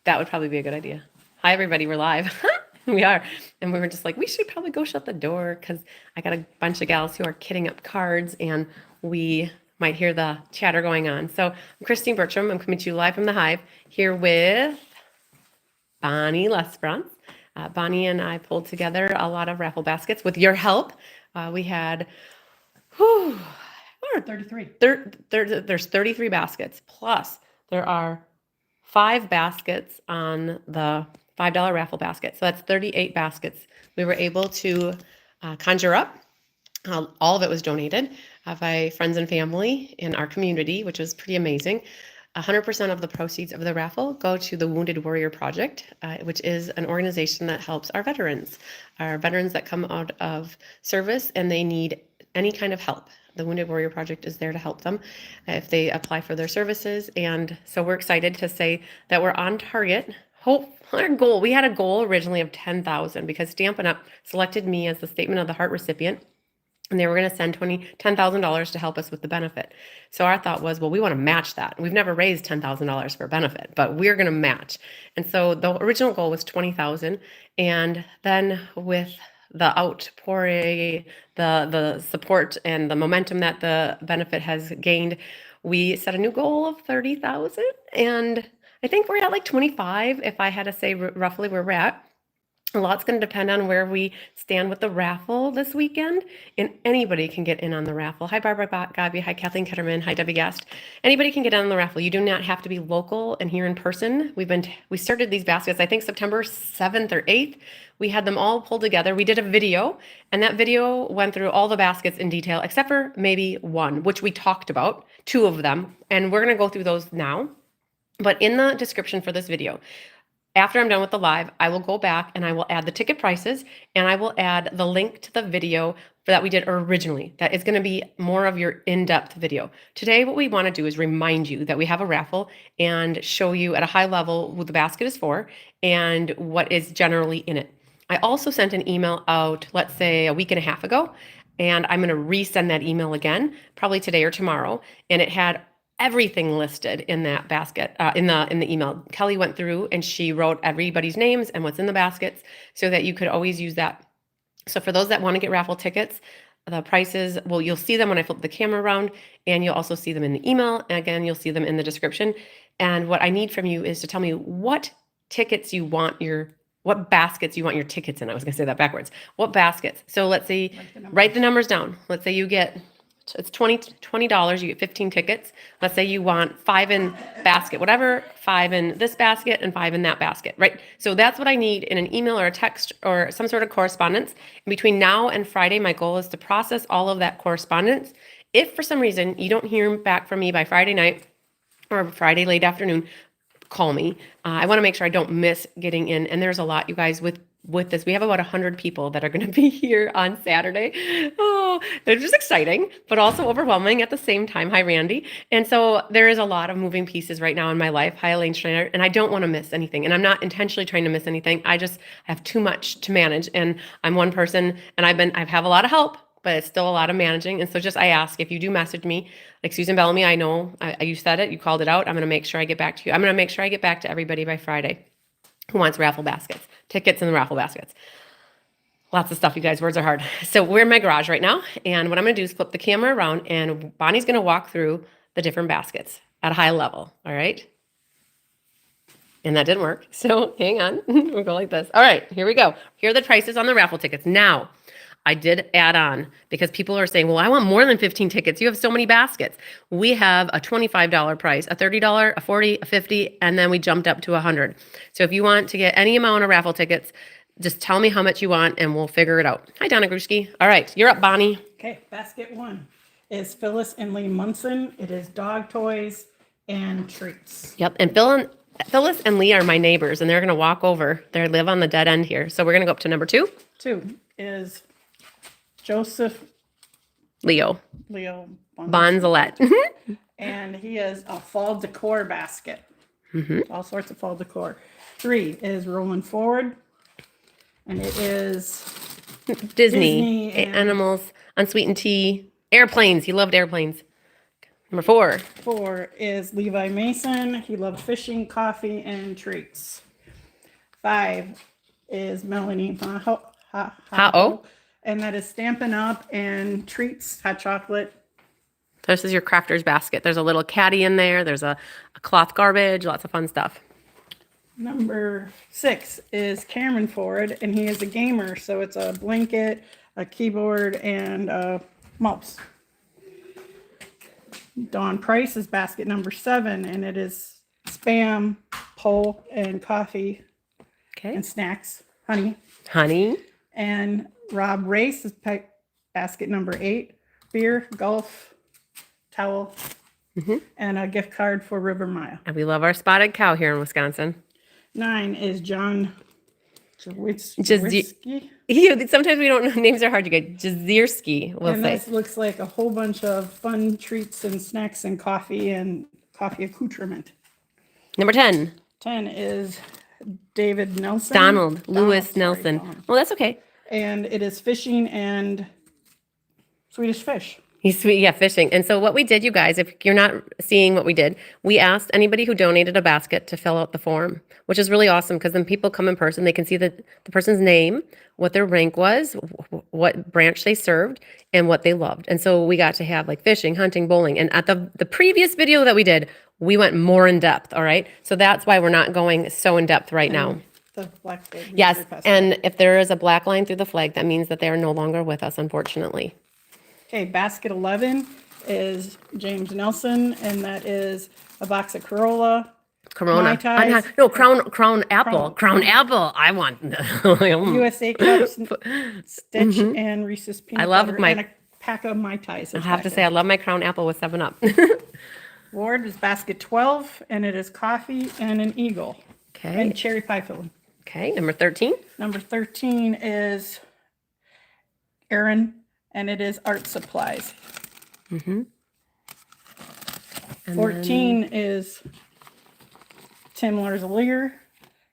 That would probably be a good idea. Hi, everybody. We're live. We are. And we were just like, we should probably go shut the door because I got a bunch of gals who are kitting up cards and we might hear the chatter going on. So I'm Christine Bertram. I'm coming to you live from the Hive here with Bonnie Lesbrance. Bonnie and I pulled together a lot of raffle baskets with your help. We had, whew, 33. There's 33 baskets, plus there are 5 baskets on the $5 raffle basket. So that's 38 baskets we were able to conjure up. All of it was donated by friends and family in our community, which was pretty amazing. 100% of the proceeds of the raffle go to the Wounded Warrior Project, which is an organization that helps our veterans that come out of service and they need any kind of help. The Wounded Warrior Project is there to help them if they apply for their services. And so we're excited to say that we're on target. Our goal, we had a goal originally of 10,000 because Stampin' Up! Selected me as the Statement of the Heart recipient. And they were going to send $10,000 to help us with the benefit. So our thought was, well, we want to match that. We've never raised $10,000 for a benefit, but we're going to match. And so the original goal was 20,000. And then with the outpouring, the support and the momentum that the benefit has gained, we set a new goal of 30,000. And I think we're at like 25, if I had to say roughly where we're at. A lot's going to depend on where we stand with the raffle this weekend, and anybody can get in on the raffle. Hi, Barbara Gabi. Hi, Kathleen Ketterman. Hi, Debbie Gast. Anybody can get in on the raffle. You do not have to be local and here in person. We started these baskets, I think September 7th or 8th. We had them all pulled together. We did a video, and that video went through all the baskets in detail, except for maybe one, which we talked about, 2 of them, and we're going to go through those now. But in the description for this video, after I'm done with the live, I will go back and I will add the ticket prices and I will add the link to the video that we did originally. That is going to be more of your in-depth video. Today, what we want to do is remind you that we have a raffle and show you at a high level who the basket is for and what is generally in it. I also sent an email out, let's say a week and a half ago, and I'm going to resend that email again, probably today or tomorrow. And it had everything listed in that basket, in the email. Kelly went through and she wrote everybody's names and what's in the baskets so that you could always use that. So for those that want to get raffle tickets, the prices, well, you'll see them when I flip the camera around, and you'll also see them in the email. And again, you'll see them in the description. And what I need from you is to tell me what baskets you want your tickets in. I was going to say that backwards. What baskets? So let's say, write the numbers down. Let's say you get, it's $20, you get 15 tickets. Let's say you want 5 in basket, whatever, 5 in this basket and 5 in that basket, right? So that's what I need in an email or a text or some sort of correspondence. And between now and Friday, my goal is to process all of that correspondence. If for some reason you don't hear back from me by Friday night or Friday late afternoon, call me. I want to make sure I don't miss getting in. And there's a lot, you guys, with this. We have about 100 people that are going to be here on Saturday. Oh, they're just exciting, but also overwhelming at the same time. Hi, Randy. And so there is a lot of moving pieces right now in my life. Hi, Elaine Schneider. And I don't want to miss anything. And I'm not intentionally trying to miss anything. I have too much to manage. And I'm one person and I have a lot of help, but it's still a lot of managing. And so I ask if you do message me, like Susan Bellamy, I know you said it, you called it out. I'm going to make sure I get back to you. I'm going to make sure I get back to everybody by Friday who wants raffle baskets, tickets and the raffle baskets. Lots of stuff, you guys. Words are hard. So we're in my garage right now. And what I'm going to do is flip the camera around and Bonnie's going to walk through the different baskets at a high level. All right. And that didn't work. So hang on. We'll go like this. All right, here we go. Here are the prices on the raffle tickets. Now, I did add on because people are saying, well, I want more than 15 tickets. You have so many baskets. We have a $25 price, a $30, a $40, a $50, and then we jumped up to $100. So if you want to get any amount of raffle tickets, just tell me how much you want and we'll figure it out. Hi, Donna Gruszki. All right, you're up, Bonnie. Okay, basket 1 is Phyllis and Lee Munson. It is dog toys and treats. Yep, and Phyllis and Lee are my neighbors, and they're going to walk over. They live on the dead end here. So we're going to go up to number 2. 2 is Joseph Leo Bonzalette. And he is a fall decor basket. All sorts of fall decor. 3 is Rolling Forward. And it is Disney animals, unsweetened tea, airplanes. He loved airplanes. Number 4. 4 is Levi Mason. He loved fishing, coffee, and treats. 5 is Melanie Ha-oh. and that is Stampin' Up and treats, hot chocolate. This is your crafter's basket. There's a little caddy in there. There's a cloth garbage, lots of fun stuff. Number 6 is Cameron Ford, and he is a gamer, so it's a blanket, a keyboard, and a mouse. Dawn Price is basket number 7, and it is Spam, pole, and coffee, Okay. and snacks, honey. And Rob Race is basket number 8, beer, golf, towel, and a gift card for River Mile. And we love our spotted cow here in Wisconsin. 9 is John Jawiski. Sometimes we don't know. Names are hard to get. Jazierski, we'll And say. this looks like a whole bunch of fun treats and snacks and coffee accoutrement. Number 10. 10 is David Nelson. Donald Lewis sorry, Nelson. Donald. Well, that's okay. And it is fishing and Swedish fish. He's sweet, yeah, fishing. And so what we did, you guys, if you're not seeing what we did, we asked anybody who donated a basket to fill out the form, which is really awesome because then people come in person, they can see the person's name, what their rank was, what branch they served, and what they loved. And so we got to have like fishing, hunting, bowling. And at the previous video that we did, we went more in depth, all right? So that's why we're not going so in depth right now. The black flag. Yes, and if there is a black line through the flag, that means that they are no longer with us, unfortunately. Okay, basket 11 is James Nelson, and that is a box of Corona. Corona. Mai Tais. No, Crown Apple. Crown Apple. I want. USA Cups, Stitch, and Reese's Peanut I love Butter, my- and a pack of Mai Tais. I have to say, I love my Crown Apple with 7-Up. Ward is basket 12, and it is coffee and an eagle. Okay. And cherry pie filling. Okay, number 13. Number 13 is Aaron, and it is art supplies. And 14 is Tim Larzalier,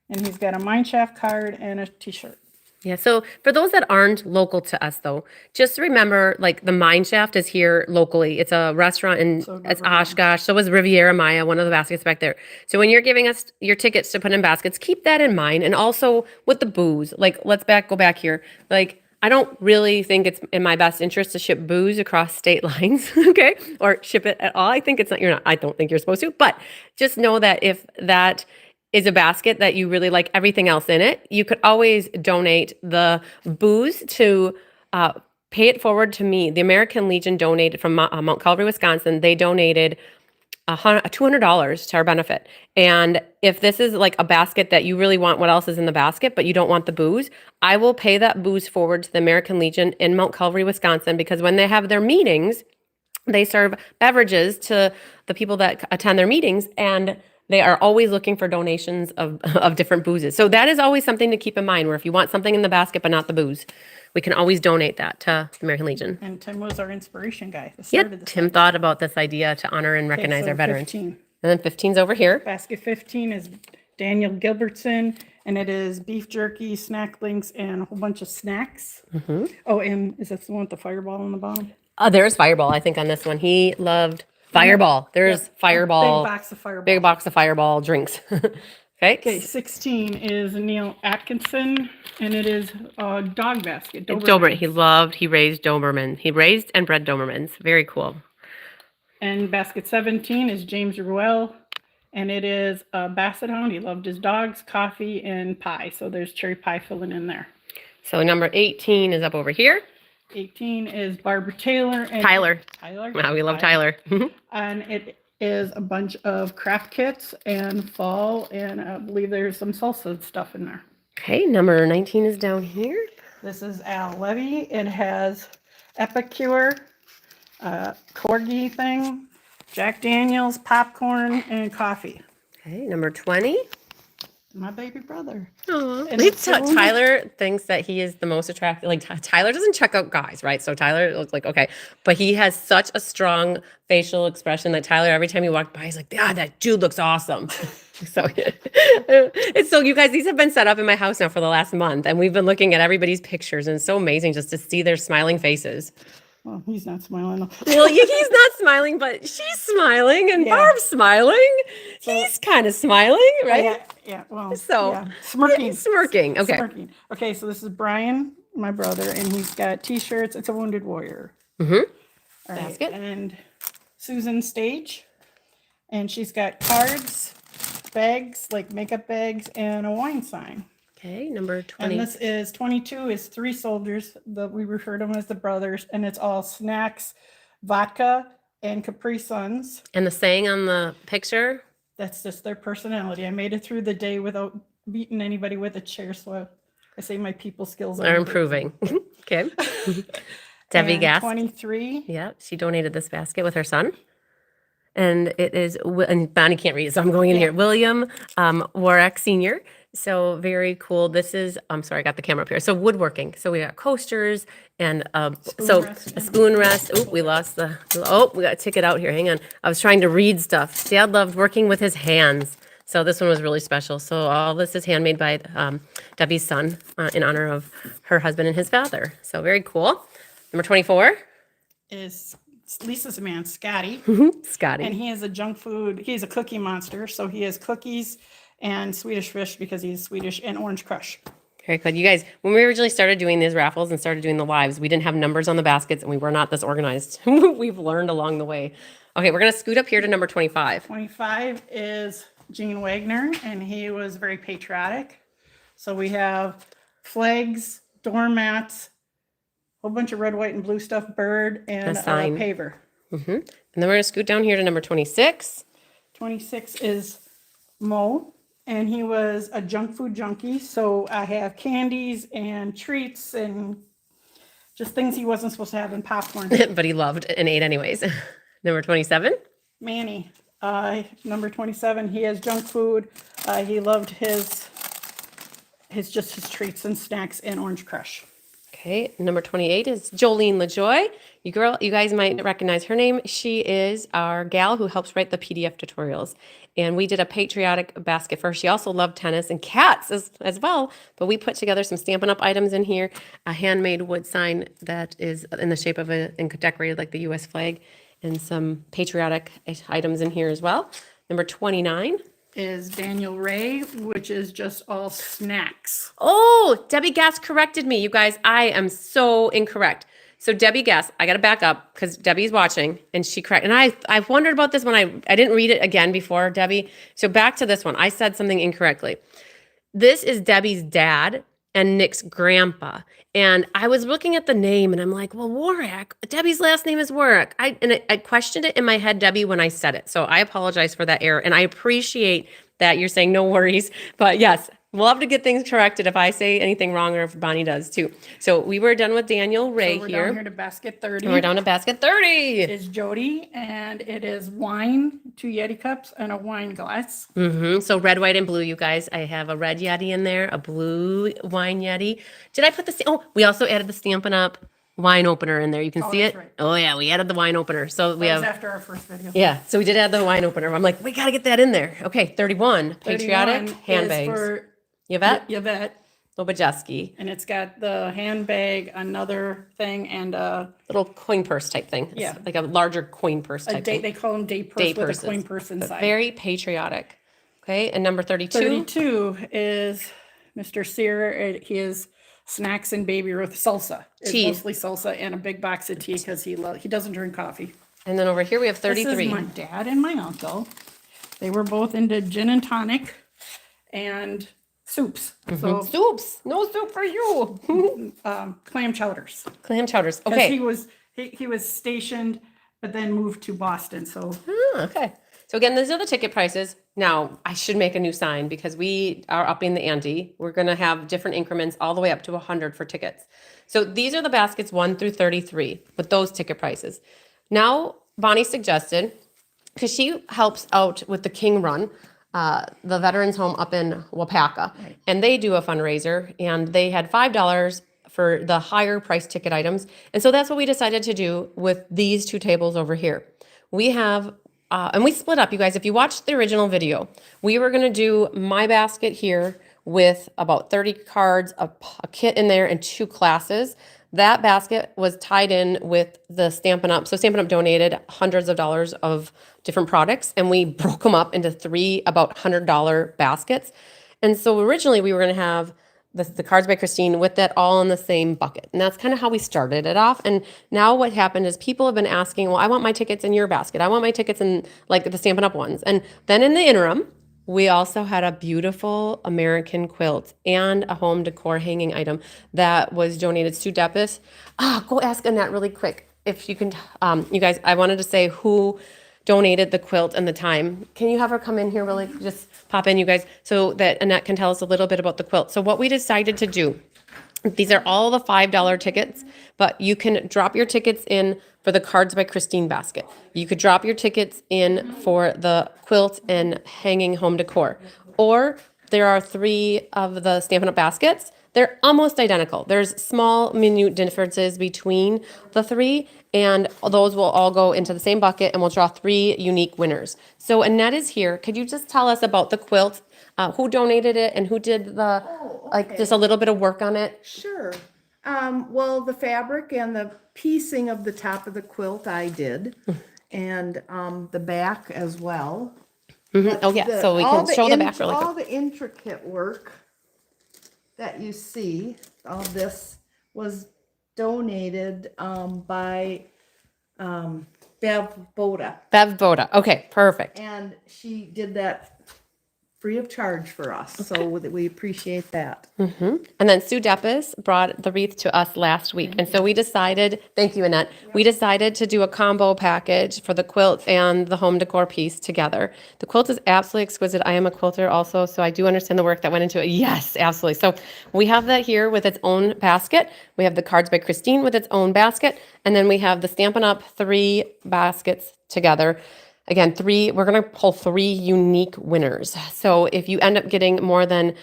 and he's got a Mineshaft card and a t-shirt. Yeah, so for those that aren't local to us, though, just remember, like, the Mineshaft is here locally. It's a restaurant in it's Oshkosh. So was Riviera Maya, one of the baskets back there. So when you're giving us your tickets to put in baskets, keep that in mind. And also with the booze, like, let's go back here. Like, I don't really think it's in my best interest to ship booze across state lines, okay? Or ship it at all. I think I don't think you're supposed to. But just know that if that is a basket that you really like everything else in it, you could always donate the booze to pay it forward to me. The American Legion donated from Mount Calvary, Wisconsin. They donated $200 to our benefit. And if this is like a basket that you really want what else is in the basket, but you don't want the booze, I will pay that booze forward to the American Legion in Mount Calvary, Wisconsin, because when they have their meetings, they serve beverages to the people that attend their meetings, and they are always looking for donations of different boozes. So that is always something to keep in mind, where if you want something in the basket but not the booze, we can always donate that to the American Legion. And Tim was our inspiration guy. Tim thought about this idea to honor and recognize our veterans. 15. And then 15's over here. Basket 15 is Daniel Gilbertson, and it is beef jerky, snack links, and a whole bunch of snacks. Oh, and is that the one with the fireball on the bottom? There's Fireball, I think, on this one. He loved Fireball. There's Fireball. Big box of Fireball. Big box of Fireball drinks. Okay, 16 is Neil Atkinson, and it is a dog basket. Doberman. He raised Doberman. He raised and bred Dobermans. Very cool. And basket 17 is James Ruel, and it is a Basset Hound. He loved his dogs, coffee, and pie. So there's cherry pie filling in there. So number 18 is up over here. 18 is Barbara Taylor. And Tyler. Tyler. Wow, we love Tyler. And it is a bunch of craft kits and fall, and I believe there's some salsa stuff in there. Okay, number 19 is down here. This is Al Levy. It has Epicure, Corgi thing, Jack Daniels, popcorn, and coffee. Okay, number 20. My baby brother. Oh, And it's so- Tyler thinks that he is the most attractive. Like, Tyler doesn't check out guys, right? So Tyler looks like, okay. But he has such a strong facial expression that Tyler, every time he walked by, he's like, that dude looks awesome. So it's so, you guys, these have been set up in my house now for the last month. And we've been looking at everybody's pictures. And it's so amazing just to see their smiling faces. Well, he's not smiling. Though. Well, he's not smiling, but she's smiling, and Yeah. Barb's smiling. So- He's kind of smiling, right? Yeah. Well, So yeah. Smirking. smirking. Okay. Smirking. Okay, so this is Brian, my brother, and he's got T-shirts. It's a Wounded Warrior. Mm-hmm. All right, Basket. and Susan Stage, and she's got cards, bags, like makeup bags, and a wine sign. Okay, number 20. And this is 22 is 3 soldiers. We refer to them as the brothers, and it's all snacks, vodka, and Capri Suns. And the saying on the picture? That's just their personality. I made it through the day without beating anybody with a chair, so I say my people skills Are improving. Okay. Debbie And Gass. 23 Yeah, she donated this basket with her son. And it is, and Bonnie can't read, so I'm going in here. William Warwick Sr. So very cool. This is, I'm sorry, I got the camera up here. So woodworking. So we got coasters and rest. a spoon rest. Oh, we lost the, we got to take it out here. Hang on. I was trying to read stuff. Dad loved working with his hands. So this one was really special. So all this is handmade by Debbie's son in honor of her husband and his father. So very cool. Number 24. is Lisa's man, Scotty. Scotty. And he is a junk food, he's a cookie monster. So he has cookies and Swedish fish because he's Swedish, and Orange Crush. Very good. You guys, when we originally started doing these raffles and started doing the lives, we didn't have numbers on the baskets and we were not this organized. We've learned along the way. Okay, we're going to scoot up here to number 25. 25 is Gene Wagner, and he was very patriotic. So we have flags, doormats, a whole bunch of red, white, and blue stuff, bird, and A a sign. paver. And then we're going to scoot down here to number 26. 26 is Mo, and he was a junk food junkie. So I have candies and treats and just things he wasn't supposed to have, and popcorn. But he loved and ate anyways. Number 27. Manny, number 27, he has junk food. He loved his treats and snacks and Orange Crush. Okay, number 28 is Jolene LaJoy. You guys might recognize her name. She is our gal who helps write the PDF tutorials. And we did a patriotic basket for her. She also loved tennis and cats as well. But we put together some Stampin' Up! Items in here, a handmade wood sign that is in the shape of and decorated like the U.S. flag, and some patriotic items in here as well. Number 29. Is Daniel Ray, which is just all snacks. Oh, Debbie Gass corrected me. You guys, I am so incorrect. So Debbie Gass, I got to back up because Debbie's watching and she correct. And I wondered about this when I didn't read it again before, Debbie. So back to this one. I said something incorrectly. This is Debbie's dad and Nick's grandpa. And I was looking at the name and I'm like, well, Warwick, Debbie's last name is Warwick. I questioned it in my head, Debbie, when I said it. So I apologize for that error. And I appreciate that you're saying no worries. But yes, we'll have to get things corrected if I say anything wrong or if Bonnie does too. So we were done with Daniel Ray So we're here. down here to basket 30. And we're down to basket 30. Is Jody, and it is wine, 2 Yeti cups, and a wine glass. So red, white, and blue, you guys. I have a red Yeti in there, a blue wine Yeti. Did I put the, we also added the Stampin' Up! Wine opener in there. You can see that's it. right. Oh yeah, we added the wine opener. So we That was have, after our first video. yeah, so we did add the wine opener. I'm like, we got to get that in there. Okay, 31, 31 patriotic is handbags. for Yvette Yvette, Lobajeski. and it's got the handbag, another thing, and a Little coin purse type thing. It's Yeah. like a larger coin purse type day. thing. They call them day purse Day with purses. a coin purse But inside. very patriotic. Okay, and number 32. 32 is Mr. Sear. He is snacks and baby Ruth salsa. It's Tea. mostly salsa and a big box of tea because he doesn't drink coffee. And then over here we have This 33. is my dad and my uncle. They were both into gin and tonic and soups. So Soups. No soup for you. clam chowders. Clam chowders. Because Okay. he was stationed, but then moved to Boston. So Okay. So again, these are the ticket prices. Now, I should make a new sign because we are upping the ante. We're going to have different increments all the way up to 100 for tickets. So these are the baskets 1 through 33 with those ticket prices. Now, Bonnie suggested, because she helps out with the King Run, the Veterans Home up in Wapaka, and they do a fundraiser, and they had $5 for the higher price ticket items. And so that's what we decided to do with these 2 tables over here. We have and we split up, you guys. If you watched the original video, we were going to do my basket here with about 30 cards, a kit in there, and 2 classes. that basket was tied in with the Stampin' Up. So Stampin' Up donated hundreds of dollars of different products, and we broke them up into 3 about $100 baskets. And so originally we were going to have the Cards by Christine with that all in the same bucket. And that's kind of how we started it off. And now what happened is people have been asking, well, I want my tickets in your basket. I want my tickets in like the Stampin' Up ones. And then in the interim, we also had a beautiful American quilt and a home decor hanging item that was donated. Sue Deppis. Go ask Annette really quick if you can. You guys, I wanted to say who donated the quilt and the time. Can you have her come in here really? Just pop in, you guys, so that Annette can tell us a little bit about the quilt. So what we decided to do, these are all the $5 tickets, but you can drop your tickets in for the Cards by Christine basket. You could drop your tickets in for the quilt and hanging home decor. Or there are 3 of the Stampin' Up baskets. They're almost identical. There's small, minute differences between the 3, and those will all go into the same bucket, and we'll draw 3 unique winners. So Annette is here. Could you just tell us about the quilt, who donated it, and who did the, like, just a little bit of work on it? Sure. Well, the fabric and the piecing of the top of the quilt I did, and the back as well. Oh, yeah, so we can show the back really All quick. the intricate work that you see, all this was donated by Bev Boda, Bev Boda. Okay, perfect. and she did that free of charge for us. So we appreciate that. And then Sue Deppis brought the wreath to us last week. And so we decided, thank you, Annette, we decided to do a combo package for the quilt and the home decor piece together. The quilt is absolutely exquisite. I am a quilter also, so I do understand the work that went into it. Yes, absolutely. So we have that here with its own basket. We have the Cards by Christine with its own basket. And then we have the Stampin' Up 3 baskets together. Again, we're going to pull 3 unique winners. So if you end up getting more than,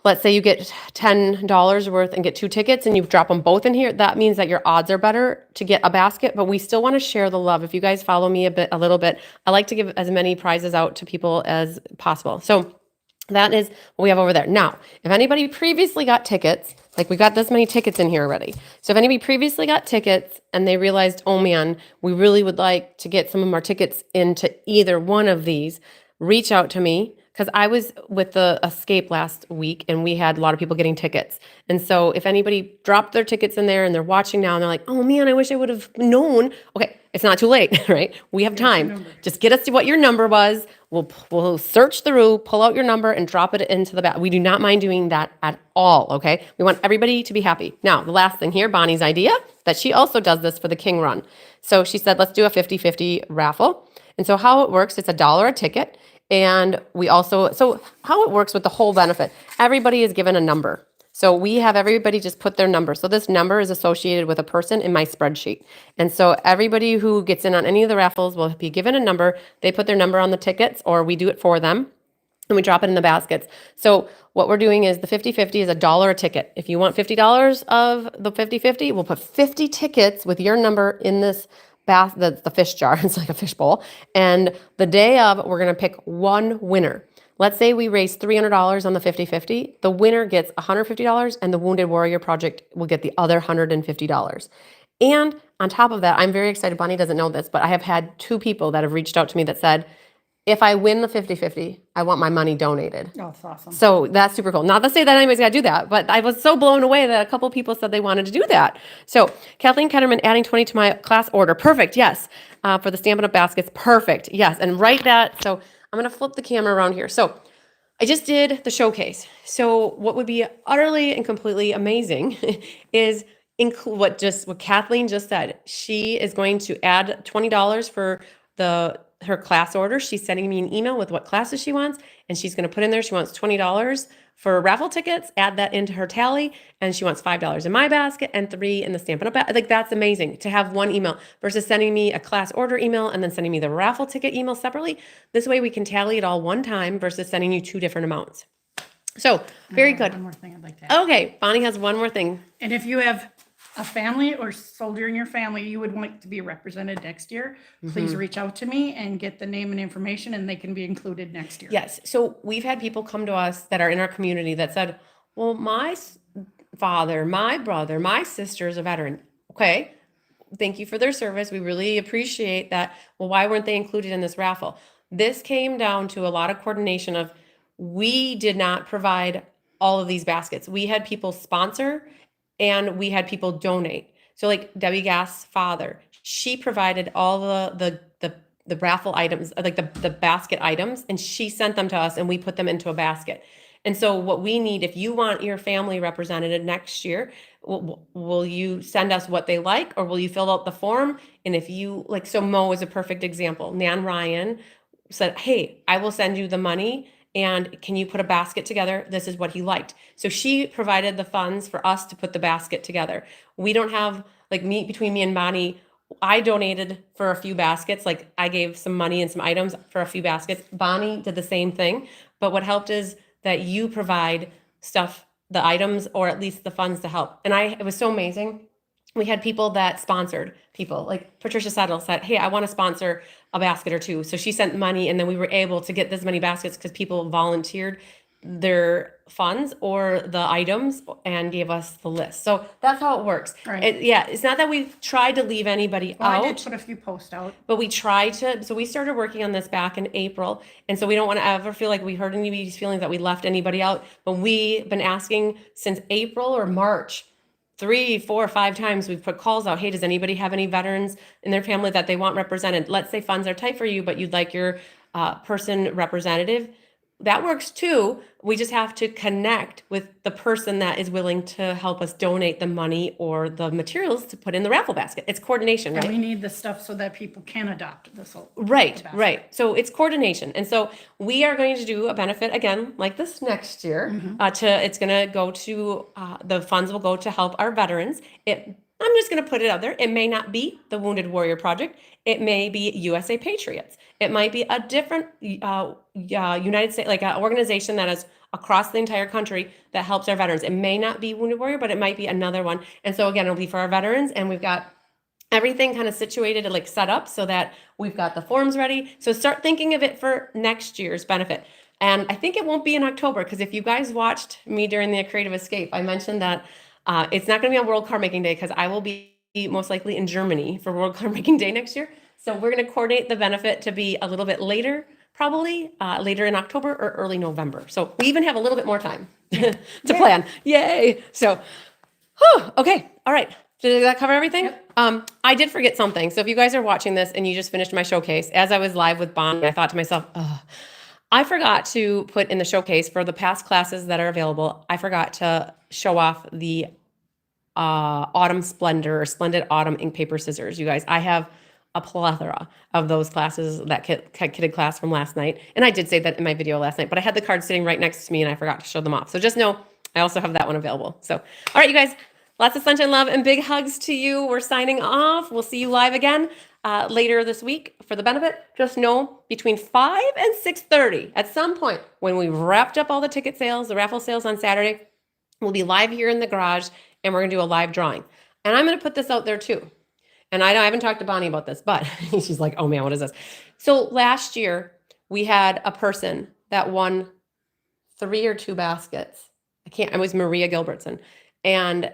let's say you get $10 worth and get 2 tickets and you drop them both in here, that means that your odds are better to get a basket, but we still want to share the love. If you guys follow me a little bit, I like to give as many prizes out to people as possible. So that is what we have over there. Now, if anybody previously got tickets, like we got this many tickets in here already. So if anybody previously got tickets and they realized, oh man, we really would like to get some of our tickets into either one of these, reach out to me. Because I was with the Escape last week and we had a lot of people getting tickets. And so if anybody dropped their tickets in there and they're watching now and they're like, oh man, I wish I would have known. Okay, it's not too late, right? We have time. Just get us to what your number was. We'll search through, pull out your number and drop it into the bag. We do not mind doing that at all, okay? We want everybody to be happy. Now, the last thing here, Bonnie's idea, that she also does this for the King Run. So she said, let's do a 50-50 raffle. And so how it works, it's $1 a ticket. And we also, so how it works with the whole benefit, everybody is given a number. So we have everybody just put their number. So this number is associated with a person in my spreadsheet. And so everybody who gets in on any of the raffles will be given a number. They put their number on the tickets or we do it for them and we drop it in the baskets. So what we're doing is the 50-50 is $1 a ticket. If you want $50 of the 50-50, we'll put 50 tickets with your number in this the fish jar. It's like a fish bowl. And the day of, we're going to pick one winner. Let's say we raise $300 on the 50-50. The winner gets $150 and the Wounded Warrior Project will get the other $150. And on top of that, I'm very excited. Bonnie doesn't know this, but I have had 2 people that have reached out to me that said, if I win the 50-50, I want my money donated. Oh, that's awesome. So that's super cool. Not to say that anybody's got to do that, but I was so blown away that a couple people said they wanted to do that. So Kathleen Ketterman adding 20 to my class order. Perfect. Yes. For the Stampin' Up baskets. Perfect. Yes. And write that. So I'm going to flip the camera around here. So I just did the showcase. So what would be utterly and completely amazing is what Kathleen just said. She is going to add $20 for her class order. She's sending me an email with what classes she wants, and she's going to put in there she wants $20 for raffle tickets, add that into her tally, and she wants $5 in my basket and $3 in the Stampin' Up basket. Like, that's amazing to have one email versus sending me a class order email and then sending me the raffle ticket email separately. This way we can tally it all one time versus sending you 2 different amounts. So, very good. One more thing I'd like to add. Okay, Bonnie has one more thing. And if you have a family or soldier in your family you would like to be represented next year, please reach out to me and get the name and information and they can be included next year. Yes. So we've had people come to us that are in our community that said, well, my father, my brother, my sister is a veteran. Okay. Thank you for their service. We really appreciate that. Well, why weren't they included in this raffle? This came down to a lot of coordination of we did not provide all of these baskets. We had people sponsor and we had people donate. So like Debbie Gass' father, she provided all the raffle items, like the basket items, and she sent them to us and we put them into a basket. And so what we need, if you want your family represented next year, will you send us what they like, or will you fill out the form? And if you like, so Mo is a perfect example. Nan Ryan said, hey, I will send you the money and can you put a basket together? This is what he liked. So she provided the funds for us to put the basket together. We don't have like between me and Bonnie, I donated for a few baskets. Like I gave some money and some items for a few baskets. Bonnie did the same thing. But what helped is that you provide stuff, the items, or at least the funds to help. And it was so amazing. We had people that sponsored people, like Patricia Settle said, hey, I want to sponsor a basket or two. So she sent money, and then we were able to get this many baskets because people volunteered their funds or the items and gave us the list. So that's how it works. Right. It's not that we tried to leave anybody Well, out. I did put a few posts out. But we tried to, so we started working on this back in April. And so we don't want to ever feel like we hurt anybody's feelings that we left anybody out. But we've been asking since April or March, 3, 4, 5 times we've put calls out. Hey, does anybody have any veterans in their family that they want represented? Let's say funds are tight for you, but you'd like your person representative. That works too. We just have to connect with the person that is willing to help us donate the money or the materials to put in the raffle basket. It's coordination, right? And we need the stuff so that people can adopt this whole. Right, basket. right. So it's coordination. And so we are going to do a benefit again, like this next year. It's going to go to, the funds will go to help our veterans. I'm just going to put it out there. It may not be the Wounded Warrior Project. It may be USA Patriots. It might be a different United States, like an organization that is across the entire country that helps our veterans. It may not be Wounded Warrior, but it might be another one. And so again, it'll be for our veterans, and we've got everything kind of situated and like set up so that we've got the forms ready. So start thinking of it for next year's benefit. And I think it won't be in October, because if you guys watched me during the Creative Escape, I mentioned that it's not going to be on World Card Making Day because I will be most likely in Germany for World Card Making Day next year. So we're going to coordinate the benefit to be a little bit later, probably later in October or early November. So we even have a little bit more time to plan. Yay! So, okay, all right. Did that cover everything? Yep. I did forget something. So if you guys are watching this and you just finished my showcase, as I was live with Bonnie, I thought to myself, I forgot to put in the showcase for the past classes that are available. I forgot to show off the Autumn Splendor or Splendid Autumn ink paper scissors. You guys, I have a plethora of those classes, that kitted class from last night. And I did say that in my video last night, but I had the cards sitting right next to me and I forgot to show them off. So just know I also have that one available. So, all right, you guys, lots of sunshine, love, and big hugs to you. We're signing off. We'll see you live again later this week for the benefit. Just know between 5 and 6:30 at some point when we've wrapped up all the ticket sales, the raffle sales on Saturday, we'll be live here in the garage and we're going to do a live drawing. And I'm going to put this out there too. And I haven't talked to Bonnie about this, but she's like, oh man, what is this? So last year we had a person that won 3 or 2 baskets. It was Maria Gilbertson. And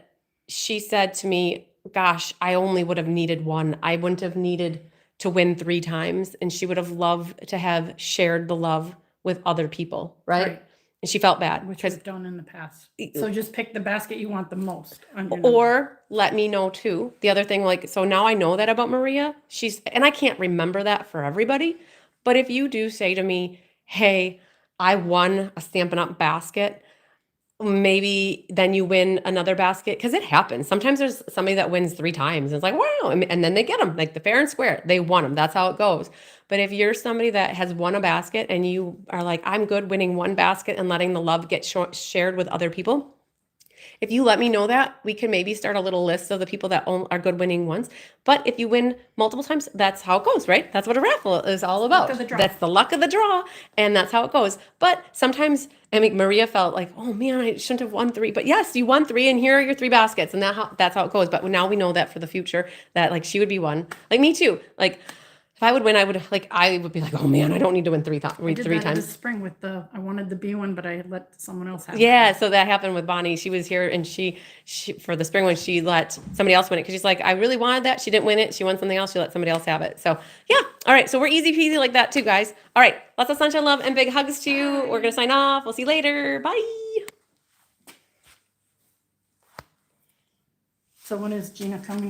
she said to me, gosh, I only would have needed 1. I wouldn't have needed to win 3 times. And she would have loved to have shared the love with other people, right? And she felt bad. Which we've done in the past. So just pick the basket you want the most. Or let me know too. The other thing, like, so now I know that about Maria. And I can't remember that for everybody. But if you do say to me, hey, I won a Stampin' Up! Basket, maybe then you win another basket, because it happens. Sometimes there's somebody that wins 3 times. And it's like, wow. And then they get them, like the fair and square. They won them. That's how it goes. But if you're somebody that has won a basket and you are like, I'm good winning 1 basket and letting the love get shared with other people, if you let me know that, we can maybe start a little list of the people that are good winning ones. But if you win multiple times, that's how it goes, right? That's what a raffle is all about. Luck of the draw. That's the luck of the draw, and that's how it goes. But sometimes, I mean, Maria felt like, oh man, I shouldn't have won 3. But yes, you won 3, and here are your 3 baskets, and that's how it goes. But now we know that for the future, that like she would be one. Like me too. Like, if I would win, I would be like, oh man, I don't need to win three I did three that this times. spring with I wanted the B one, but I let someone else have it. Yeah, so that happened with Bonnie. She was here, and she for the spring one, she let somebody else win it because she's like, I really wanted that. She didn't win it. She won something else. She let somebody else have it. So yeah, all right. So we're easy peasy like that too, guys. All right, lots of sunshine, love, and big hugs to you. We're gonna sign off. We'll see you later. Bye. So when is Gina coming?